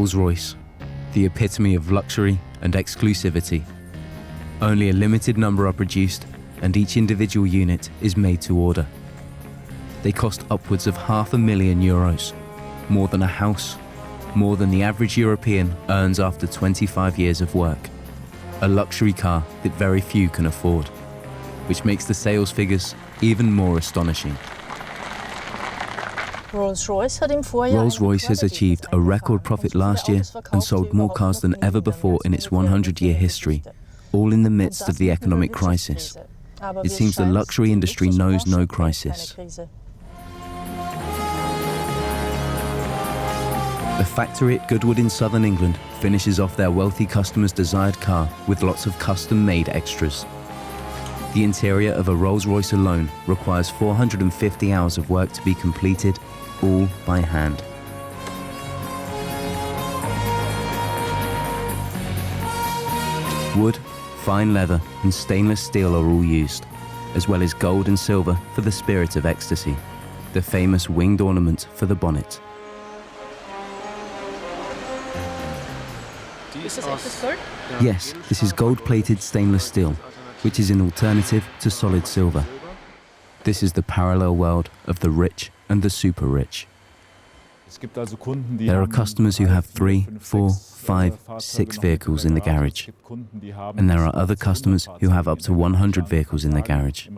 Rolls-Royce, the epitome of luxury and exclusivity. Only a limited number are produced, and each individual unit is made to order. They cost upwards of €500,000, more than a house, more than the average European earns after 25 years of work. A luxury car that very few can afford, which makes the sales figures even more astonishing. Rolls-Royce has achieved a record profit last year and sold more cars than ever before in its 100-year history, all in the midst of the economic crisis. It seems the luxury industry knows no crisis. The factory at Goodwood in southern England finishes off their wealthy customers' desired car with lots of custom-made extras. The interior of a Rolls-Royce alone requires 450 hours of work to be completed, all by hand. Wood, fine leather and stainless steel are all used, as well as gold and silver for the Spirit of Ecstasy, the famous winged ornament for the bonnet. Yes, this is gold-plated stainless steel, which is an alternative to solid silver. This is the parallel world of the rich and the super rich. There are customers who have 3, 4, 5, 6 vehicles in the garage. And there are other customers who have up to 100 vehicles in the garage.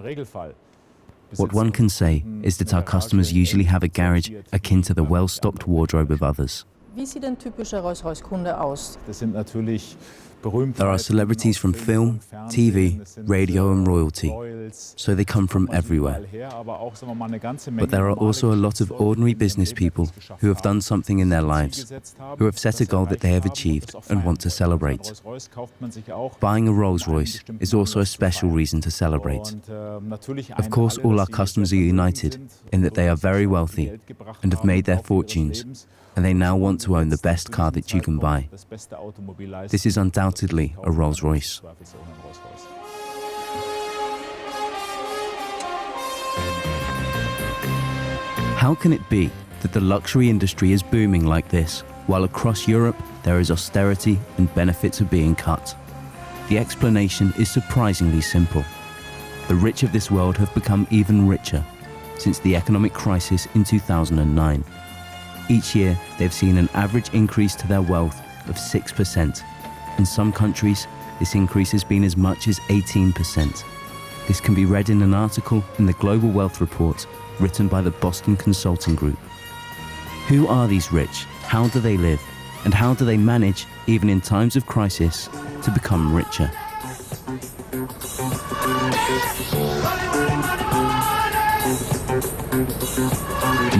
What one can say is that our customers usually have a garage akin to the well-stocked wardrobe of others. Wie sieht ein typischer Rolls-Royce-Kunde aus? There are celebrities from film, TV, radio and royalty, so they come from everywhere. But there are also a lot of ordinary business people who have done something in their lives, who have set a goal that they have achieved and want to celebrate. Buying a Rolls-Royce is also a special reason to celebrate. Of course, all our customers are united in that they are very wealthy and have made their fortunes, and they now want to own the best car that you can buy. This is undoubtedly a Rolls-Royce. How can it be that the luxury industry is booming like this, while across Europe there is austerity and benefits are being cut? The explanation is surprisingly simple. The rich of this world have become even richer since the economic crisis in 2009. Each year, they've seen an average increase to their wealth of 6%. In some countries, this increase has been as much as 18%. This can be read in an article in the Global Wealth Report written by the Boston Consulting Group. Who are these rich? How do they live? And how do they manage, even in times of crisis, to become richer?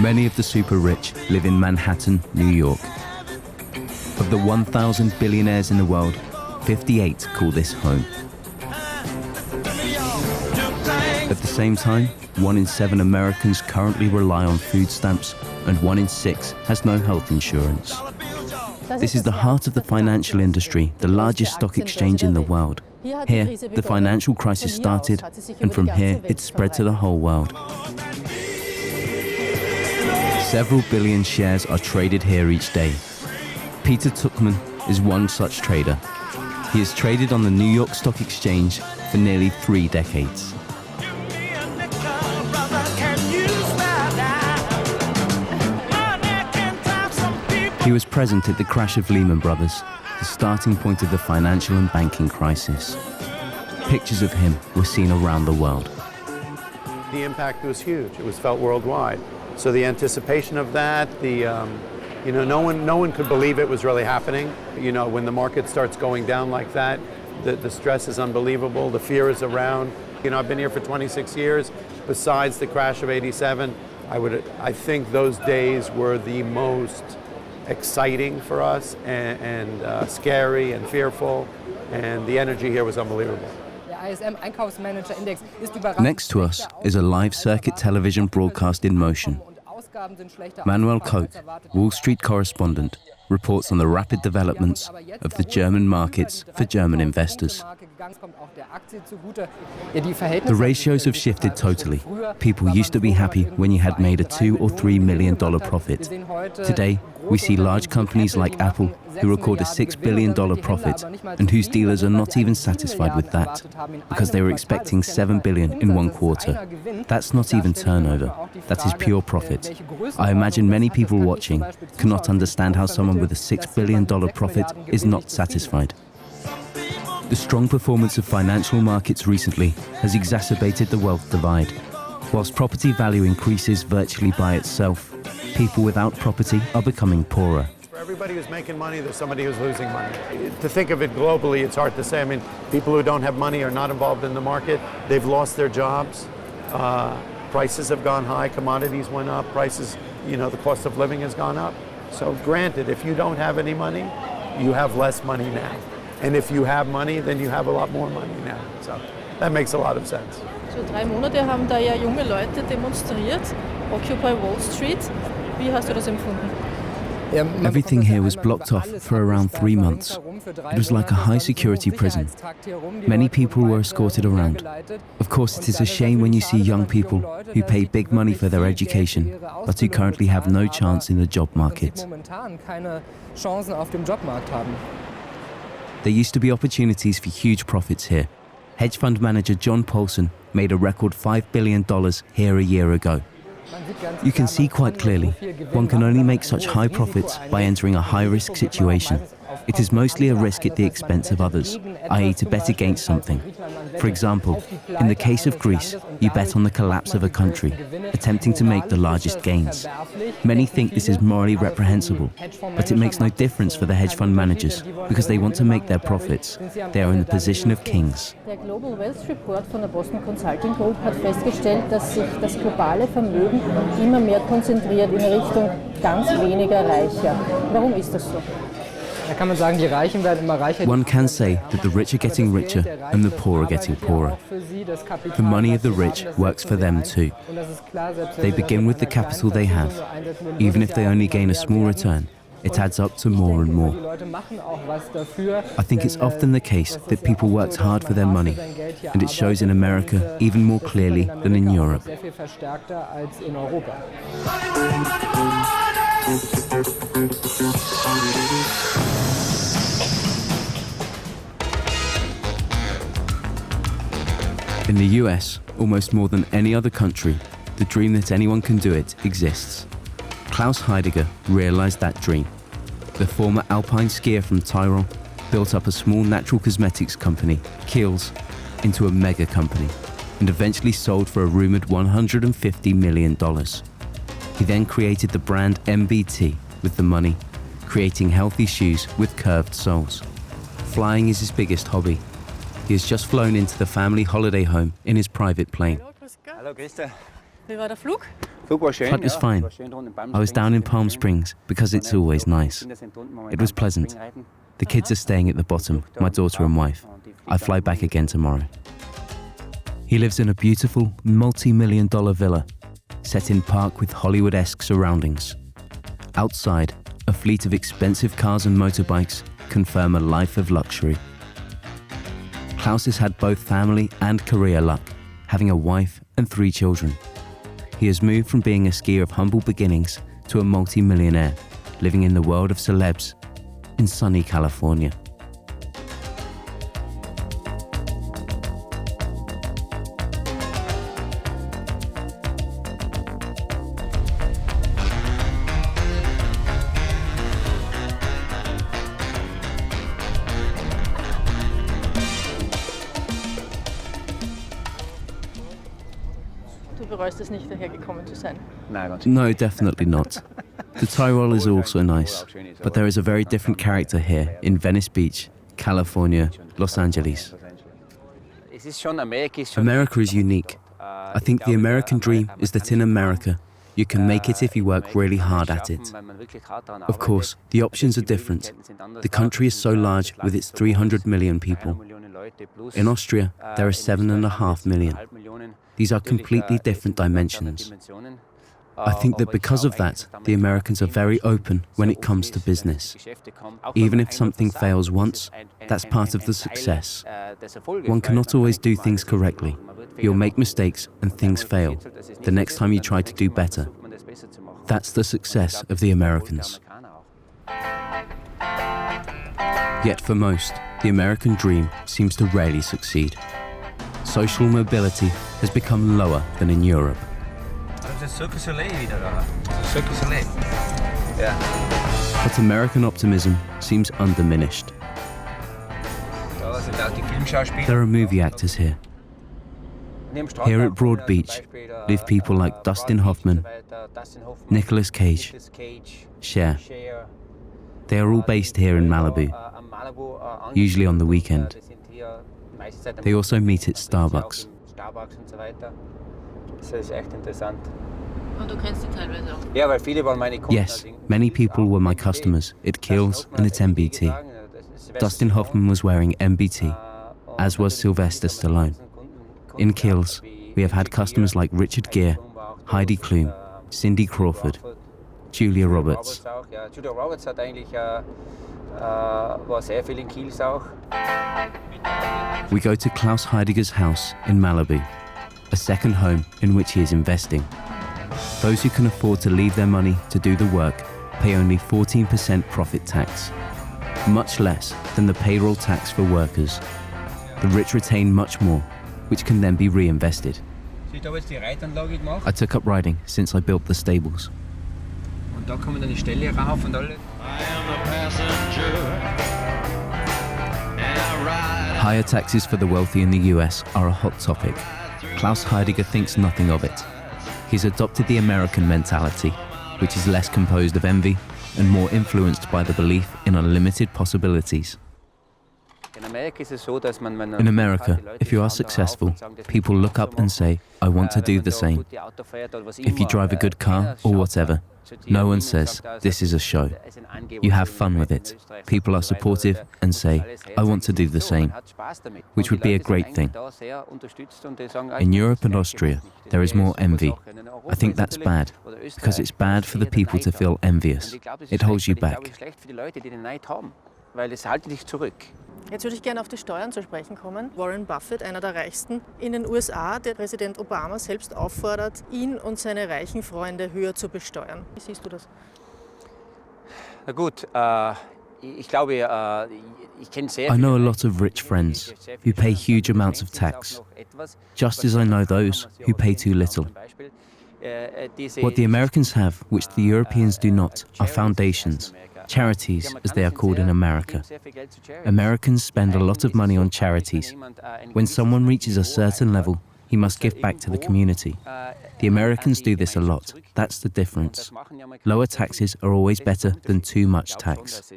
Many of the super rich live in Manhattan, New York. Of the 1,000 billionaires in the world, 58 call this home. At the same time, 1 in 7 Americans currently rely on food stamps, and 1 in 6 has no health insurance. This is the heart of the financial industry, the largest stock exchange in the world. Here, the financial crisis started, and from here, it spread to the whole world. Several billion shares are traded here each day. Peter Tuchman is one such trader. He has traded on the New York Stock Exchange for nearly 3 decades. He was present at the crash of Lehman Brothers, the starting point of the financial and banking crisis. Pictures of him were seen around the world. The impact was huge. It was felt worldwide. So the anticipation of that, no one could believe it was really happening. When the market starts going down like that, the stress is unbelievable. The fear is around. I've been here for 26 years. Besides the crash of '87, I think those days were the most exciting for us and scary and fearful, and the energy here was unbelievable. Next to us is a live circuit television broadcast in motion. Manuel Koch, Wall Street correspondent, reports on the rapid developments of the German markets for German investors. The ratios have shifted totally. People used to be happy when you had made a $2 or $3 million profit. Today, we see large companies like Apple who record a $6 billion profit and whose dealers are not even satisfied with that because they were expecting $7 billion in one quarter. That's not even turnover. That is pure profit. I imagine many people watching cannot understand how someone with a $6 billion profit is not satisfied. The strong performance of financial markets recently has exacerbated the wealth divide. Whilst property value increases virtually by itself, people without property are becoming poorer. For everybody who's making money, there's somebody who's losing money. To think of it globally, it's hard to say. I mean, people who don't have money are not involved in the market. They've lost their jobs. Prices have gone high. Commodities went up. Prices, the cost of living has gone up. So granted, if you don't have any money, you have less money now. And if you have money, then you have a lot more money now. So that makes a lot of sense. So 3 Monate haben da ja junge Leute demonstriert, Occupy Wall Street. Wie hast du das empfunden? Everything here was blocked off for around 3 months. It was like a high-security prison. Many people were escorted around. Of course, it is a shame when you see young people who pay big money for their education, but who currently have no chance in the job market. There used to be opportunities for huge profits here. Hedge fund manager John Paulson made a record $5 billion here a year ago. You can see quite clearly, one can only make such high profits by entering a high-risk situation. It is mostly a risk at the expense of others, i.e. to bet against something. For example, in the case of Greece, you bet on the collapse of a country, attempting to make the largest gains. Many think this is morally reprehensible, but it makes no difference for the hedge fund managers, because they want to make their profits. They are in the position of kings. Der Global Wealth Report von der Boston Consulting Group hat festgestellt, dass sich das globale Vermögen immer mehr konzentriert in Richtung ganz weniger Reicher. Warum ist das so? One can say that the rich are getting richer and the poor are getting poorer. The money of the rich works for them too. They begin with the capital they have. Even if they only gain a small return, it adds up to more and more. I think it's often the case that people worked hard for their money, and it shows in America even more clearly than in Europe. In the US, almost more than any other country, the dream that anyone can do it exists. Klaus Heidegger realized that dream. The former alpine skier from Tyrol built up a small natural cosmetics company, Kiehl's, into a mega company, and eventually sold for a rumored $150 million. He then created the brand MBT with the money, creating healthy shoes with curved soles. Flying is his biggest hobby. He has just flown into the family holiday home in his private plane. Hallo, Christa. Wie war der Flug? Flug war schön. Flight was fine. I was down in Palm Springs because it's always nice. It was pleasant. The kids are staying at the bottom, my daughter and wife. I fly back again tomorrow. He lives in a beautiful, multi-million-dollar villa, set in park with Hollywood-esque surroundings. Outside, a fleet of expensive cars and motorbikes confirm a life of luxury. Klaus has had both family and career luck, having a wife and 3 children. He has moved from being a skier of humble beginnings to a multi-millionaire, living in the world of celebs in sunny California. Du bereust es nicht, daher gekommen zu sein. No, definitely not. The Tyrol is also nice, but there is a very different character here in Venice Beach, California, Los Angeles. America is unique. I think the American dream is that in America, you can make it if you work really hard at it. Of course, the options are different. The country is so large with its 300 million people. In Austria, there are 7.5 million. These are completely different dimensions. I think that because of that, the Americans are very open when it comes to business. Even if something fails once, that's part of the success. One cannot always do things correctly. You'll make mistakes and things fail. The next time you try to do better. That's the success of the Americans. Yet for most, the American dream seems to rarely succeed. Social mobility has become lower than in Europe. But American optimism seems undiminished. There are movie actors here. Here at Broad Beach live people like Dustin Hoffman, Nicolas Cage, Cher. They are all based here in Malibu, usually on the weekend. They also meet at Starbucks. Yes, many people were my customers at Kills and at MBT. Dustin Hoffman was wearing MBT, as was Sylvester Stallone. In Kills, we have had customers like Richard Gere, Heidi Klum, Cindy Crawford, Julia Roberts. We go to Klaus Heidegger's house in Malibu, a second home in which he is investing. Those who can afford to leave their money to do the work pay only 14% profit tax, much less than the payroll tax for workers. The rich retain much more, which can then be reinvested. I took up riding since I built the stables. Higher taxes for the wealthy in the US are a hot topic. Klaus Heidegger thinks nothing of it. He's adopted the American mentality, which is less composed of envy and more influenced by the belief in unlimited possibilities. In America, if you are successful, people look up and say, I want to do the same. If you drive a good car or whatever, no one says, this is a show. You have fun with it. People are supportive and say, I want to do the same, which would be a great thing. In Europe and Austria, there is more envy. I think that's bad, because it's bad for the people to feel envious. It holds you back. Jetzt würde ich gerne auf die Steuern zu sprechen kommen. Warren Buffett, einer der reichsten in den USA, der Präsident Obama selbst auffordert, ihn und seine reichen Freunde höher zu besteuern. Wie siehst du das? Na gut, ich glaube, ich kenne sehr I know a lot of rich friends who pay huge amounts of tax, just as I know those who pay too little. What the Americans have, which the Europeans do not, are foundations. Charities, as they are called in America. Americans spend a lot of money on charities. When someone reaches a certain level, he must give back to the community. The Americans do this a lot. That's the difference. Lower taxes are always better than too much tax.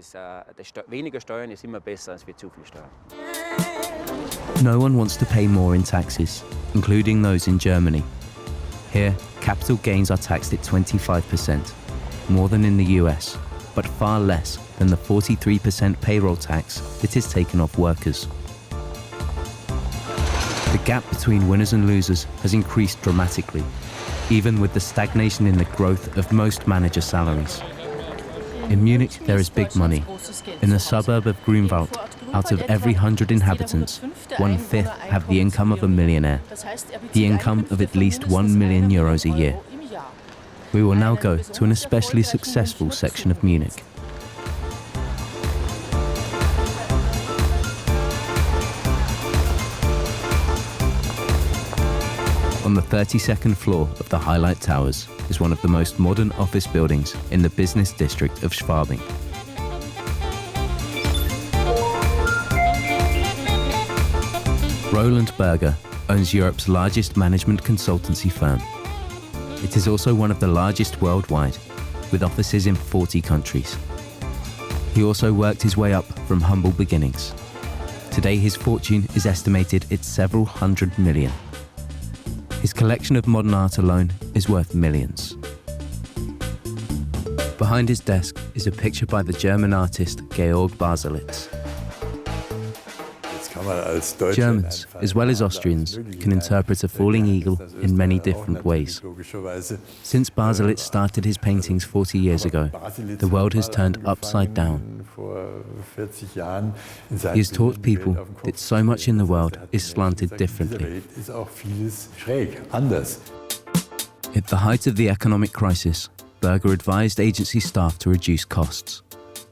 No one wants to pay more in taxes, including those in Germany. Here, capital gains are taxed at 25%, more than in the US, but far less than the 43% payroll tax that is taken off workers. The gap between winners and losers has increased dramatically, even with the stagnation in the growth of most manager salaries. In Munich, there is big money. In the suburb of Grünwald, out of every 100 inhabitants, 1/5 have the income of a millionaire, the income of at least €1 million a year. We will now go to an especially successful section of Munich. On the 32nd floor of the Highlight Towers is one of the most modern office buildings in the business district of Schwabing. Roland Berger owns Europe's largest management consultancy firm. It is also one of the largest worldwide, with offices in 40 countries. He also worked his way up from humble beginnings. Today his fortune is estimated at several hundred million. His collection of modern art alone is worth millions. Behind his desk is a picture by the German artist Georg Baselitz. Germans, as well as Austrians, can interpret a falling eagle in many different ways. Since Baselitz started his paintings 40 years ago, the world has turned upside down. He has taught people that so much in the world is slanted differently. At the height of the economic crisis, Berger advised agency staff to reduce costs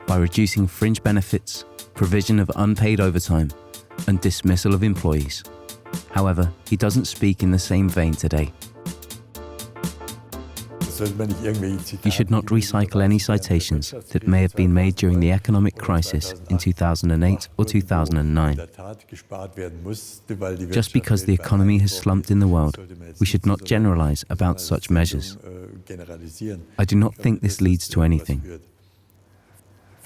by reducing fringe benefits, provision of unpaid overtime, and dismissal of employees. However, he doesn't speak in the same vein today. You should not recycle any citations that may have been made during the economic crisis in 2008 or 2009. Just because the economy has slumped in the world, we should not generalize about such measures. I do not think this leads to anything.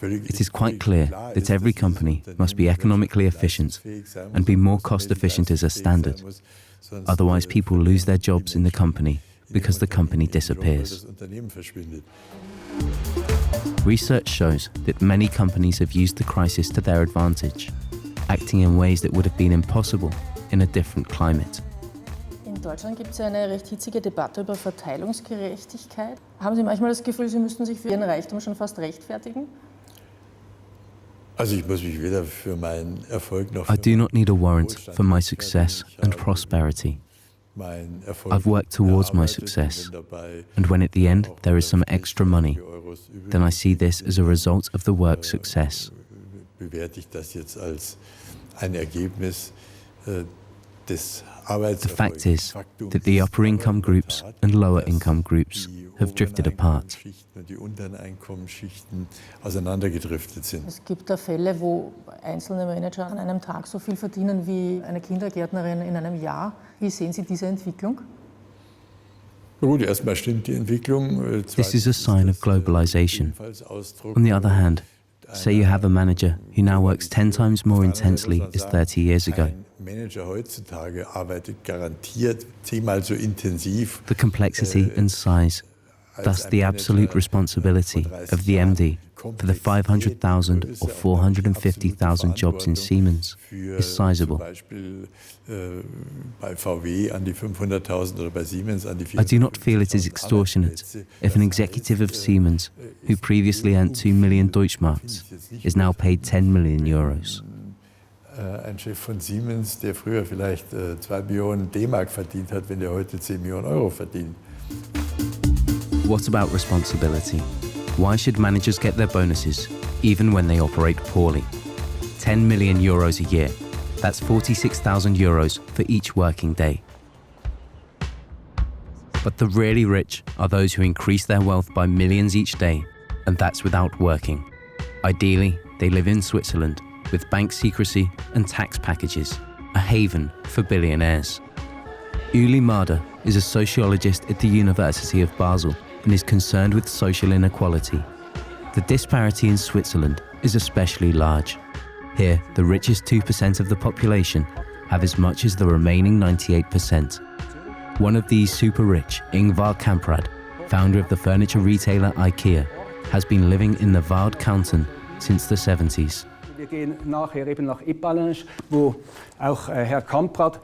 It is quite clear that every company must be economically efficient and be more cost efficient as a standard. Otherwise, people lose their jobs in the company because the company disappears. Research shows that many companies have used the crisis to their advantage, acting in ways that would have been impossible in a different climate. In Deutschland gibt es eine recht hitzige Debatte über Verteilungsgerechtigkeit. Haben Sie manchmal das Gefühl, Sie müssten sich für Ihren Reichtum schon fast rechtfertigen? I do not need a warrant for my success and prosperity. I've worked towards my success, and when at the end there is some extra money, then I see this as a result of the work's success. The fact is that the upper income groups and lower income groups have drifted apart. Es gibt da Fälle, wo einzelne Manager an einem Tag so viel verdienen wie eine Kindergärtnerin in einem Jahr. Wie sehen Sie diese Entwicklung? This is a sign of globalization. On the other hand, say you have a manager who now works 10 times more intensely as 30 years ago. The complexity and size, thus the absolute responsibility of the MD for the 500,000 or 450,000 jobs in Siemens is sizable. I do not feel it is extortionate if an executive of Siemens, who previously earned 2 million Deutschmarks, is now paid 10 million euros. Ein Chef von Siemens, der früher vielleicht 2 Millionen D-Mark verdient hat, wenn er heute 10 Millionen Euro verdient. What about responsibility? Why should managers get their bonuses, even when they operate poorly? 10 million euros a year. That's 46,000 euros for each working day. But the really rich are those who increase their wealth by millions each day, and that's without working. Ideally, they live in Switzerland, with bank secrecy and tax packages, a haven for billionaires. Uli Marder is a sociologist at the University of Basel and is concerned with social inequality. The disparity in Switzerland is especially large. Here, the richest 2% of the population have as much as the remaining 98%. One of these super rich, Ingvar Kamprad, founder of the furniture retailer IKEA, has been living in the Vaud canton since the 70s. Wir gehen nachher eben nach Eppalinges, wo auch Herr Kamprad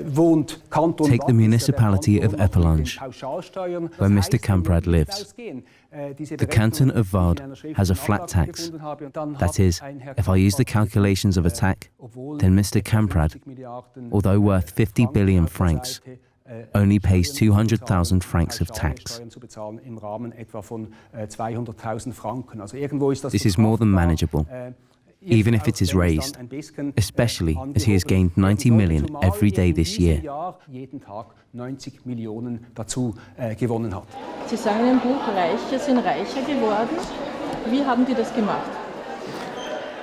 wohnt. Kanton Take the municipality of Eppalinges, where Mr. Kamprad lives. The canton of Vaud has a flat tax. That is, if I use the calculations of a tax, then Mr. Kamprad, although worth 50 billion francs, only pays 200,000 francs of tax. This is more than manageable, even if it is raised, especially as he has gained 90 million every day this year. Sie sagen in Ihrem Buch, Reiche sind reicher geworden. Wie haben die das gemacht?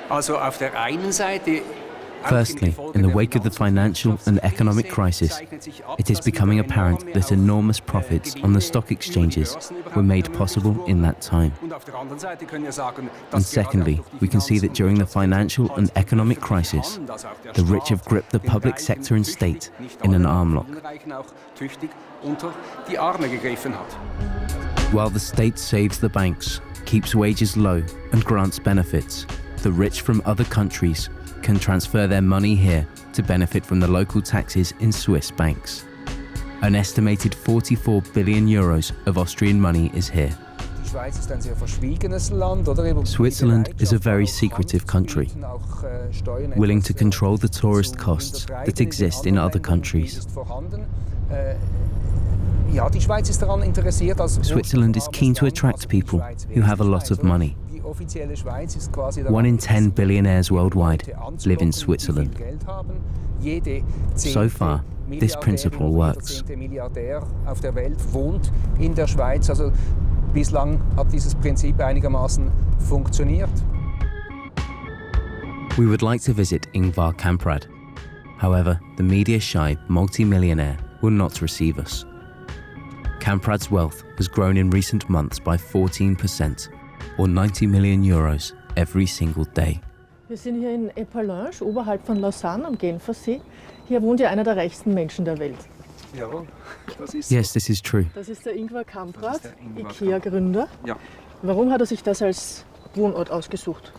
Also auf der einen Seite Firstly, in the wake of the financial and economic crisis, it is becoming apparent that enormous profits on the stock exchanges were made possible in that time. And secondly, we can see that during the financial and economic crisis, the rich have gripped the public sector and state in an arm lock. While the state saves the banks, keeps wages low and grants benefits, the rich from other countries can transfer their money here to benefit from the local taxes in Swiss banks. An estimated 44 billion euros of Austrian money is here. Switzerland is a very secretive country, willing to control the tourist costs that exist in other countries. Switzerland is keen to attract people who have a lot of money. 1 in 10 billionaires worldwide live in Switzerland. So far, this principle works. Bislang hat dieses Prinzip einigermaßen funktioniert. We would like to visit Ingvar Kamprad. However, the media-shy multi-millionaire will not receive us. Kamprad's wealth has grown in recent months by 14%, or 90 million euros every single day. Wir sind hier in Epalage, oberhalb von Lausanne am Genfersee. Hier wohnt ja einer der reichsten Menschen der Welt. Jawohl, das ist Yes, this is true. Das ist der Ingvar Kamprad, IKEA-Gründer. Ja. Warum hat er sich das als Wohnort ausgesucht?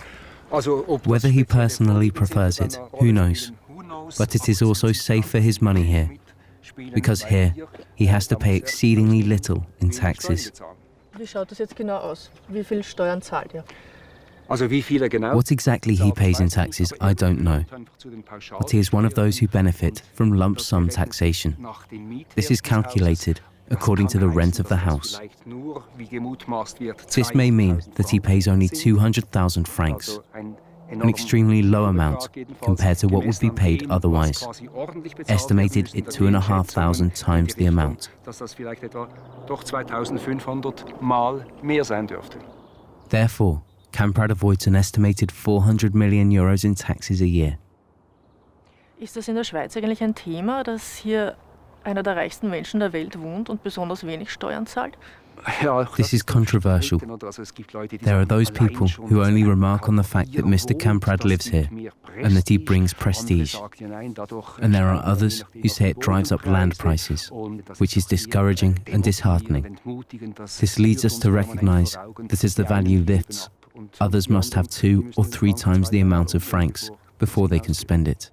Whether he personally prefers it, who knows? But it is also safe for his money here, because here he has to pay exceedingly little in taxes. Wie schaut das jetzt genau aus? Wie viel Steuern zahlt er? What exactly he pays in taxes, I don't know. But he is one of those who benefit from lump sum taxation. This is calculated according to the rent of the house. This may mean that he pays only 200,000 francs, an extremely low amount compared to what would be paid otherwise, estimated at 2,500 times the amount. Therefore, Kamprad avoids an estimated 400 million euros in taxes a year. Ist das in der Schweiz eigentlich ein Thema, dass hier einer der reichsten Menschen der Welt wohnt und besonders wenig Steuern zahlt? This is controversial. There are those people who only remark on the fact that Mr. Kamprad lives here and that he brings prestige. And there are others who say it drives up land prices, which is discouraging and disheartening. This leads us to recognize that as the value lifts, others must have 2 or 3 times the amount of francs before they can spend it.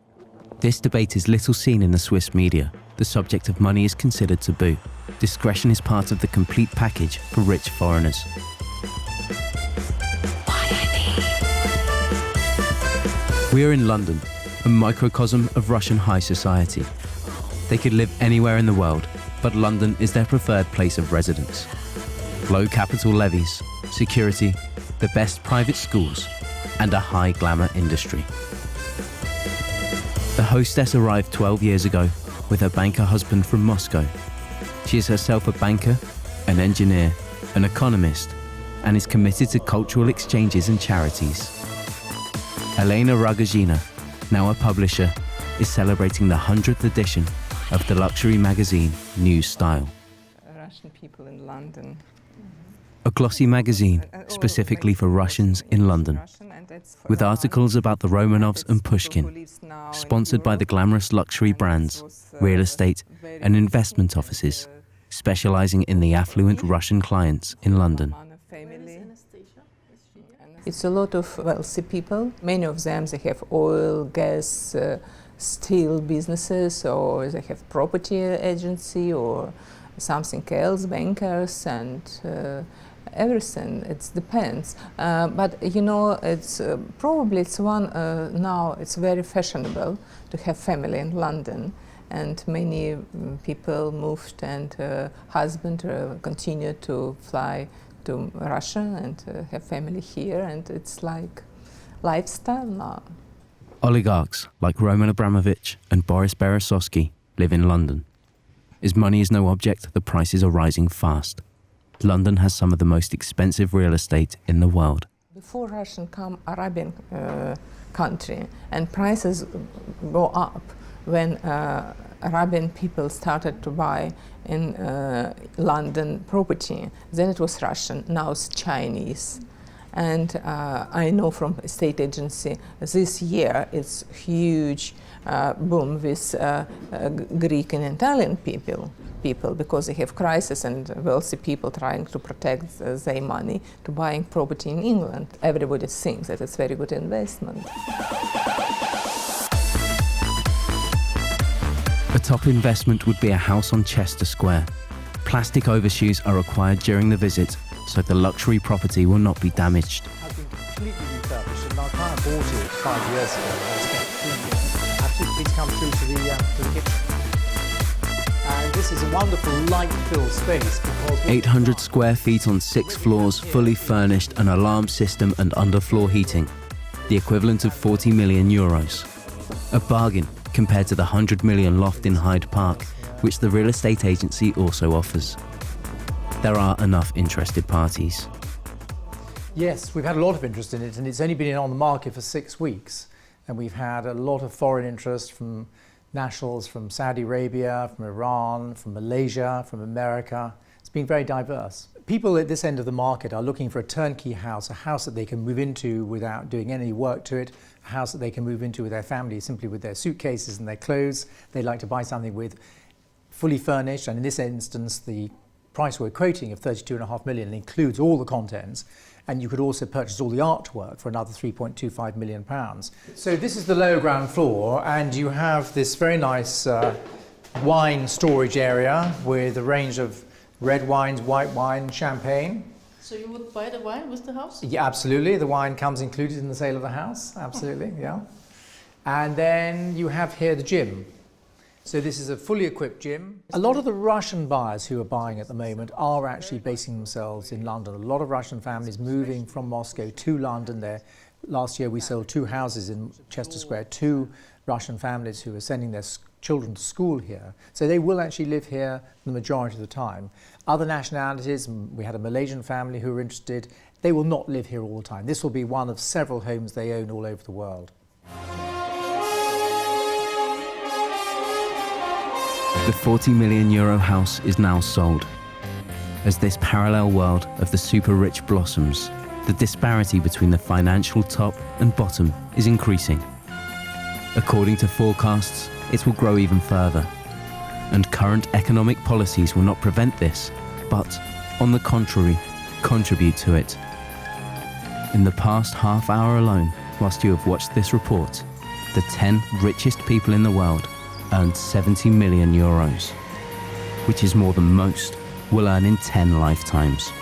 This debate is little seen in the Swiss media. The subject of money is considered taboo. Discretion is part of the complete package for rich foreigners. We are in London, a microcosm of Russian high society. They could live anywhere in the world, but London is their preferred place of residence. Low capital levies, security, the best private schools, and a high glamour industry. The hostess arrived 12 years ago with her banker husband from Moscow. She is herself a banker, an engineer, an economist, and is committed to cultural exchanges and charities. Elena Rogozina, now a publisher, is celebrating the 100th edition of the luxury magazine New Style. Russian people in London. A glossy magazine specifically for Russians in London, with articles about the Romanovs and Pushkin, sponsored by the glamorous luxury brands, real estate and investment offices, specializing in the affluent Russian clients in London. It's a lot of wealthy people. Many of them, they have oil, gas, steel businesses, or they have property agency or something else, bankers and everything. It depends. But you know, it's probably it's one now. It's very fashionable to have family in London, and many people moved and husband continue to fly to Russia and have family here, and it's like lifestyle now. Oligarchs like Roman Abramovich and Boris Berezovsky live in London. As money is no object, the prices are rising fast. London has some of the most expensive real estate in the world. Before Russian come Arabian country, and prices go up when Arabian people started to buy in London property. Then it was Russian, now it's Chinese. And I know from estate agency this year it's huge boom with Greek and Italian people because they have crisis and wealthy people trying to protect their money to buying property in England. Everybody thinks that it's very good investment. A top investment would be a house on Chester Square. Plastic overshoes are required during the visit, so the luxury property will not be damaged. Has been completely refurbished, and our client bought it 5 years ago. And spent 3 years. Absolutely, please come through to the kitchen. And this is a wonderful light-filled space because 800 square feet on 6 floors, fully furnished, an alarm system and underfloor heating. The equivalent of 40 million euros. A bargain compared to the 100 million loft in Hyde Park, which the real estate agency also offers. There are enough interested parties. Yes, we've had a lot of interest in it, and it's only been on the market for 6 weeks. And we've had a lot of foreign interest from nationals from Saudi Arabia, from Iran, from Malaysia, from America. It's been very diverse. People at this end of the market are looking for a turnkey house, a house that they can move into without doing any work to it, a house that they can move into with their family, simply with their suitcases and their clothes. They like to buy something with fully furnished, and in this instance, the price we're quoting of 32.5 million includes all the contents, and you could also purchase all the artwork for another 3.25 million pounds. So this is the lower ground floor, and you have this very nice wine storage area with a range of red wines, white wine, champagne. So you would buy the wine with the house? Yeah, absolutely. The wine comes included in the sale of the house. Absolutely, yeah. And then you have here the gym. So this is a fully equipped gym. A lot of the Russian buyers who are buying at the moment are actually basing themselves in London. A lot of Russian families moving from Moscow to London there. Last year we sold 2 houses in Chester Square, 2 Russian families who are sending their children to school here. So they will actually live here the majority of the time. Other nationalities, we had a Malaysian family who were interested, they will not live here all the time. This will be one of several homes they own all over the world. The 40 million euro house is now sold. As this parallel world of the super rich blossoms, the disparity between the financial top and bottom is increasing. According to forecasts, it will grow even further. And current economic policies will not prevent this, but, on the contrary, contribute to it. In the past half hour alone, whilst you have watched this report, the 10 richest people in the world earned 70 million euros, which is more than most will earn in 10 lifetimes.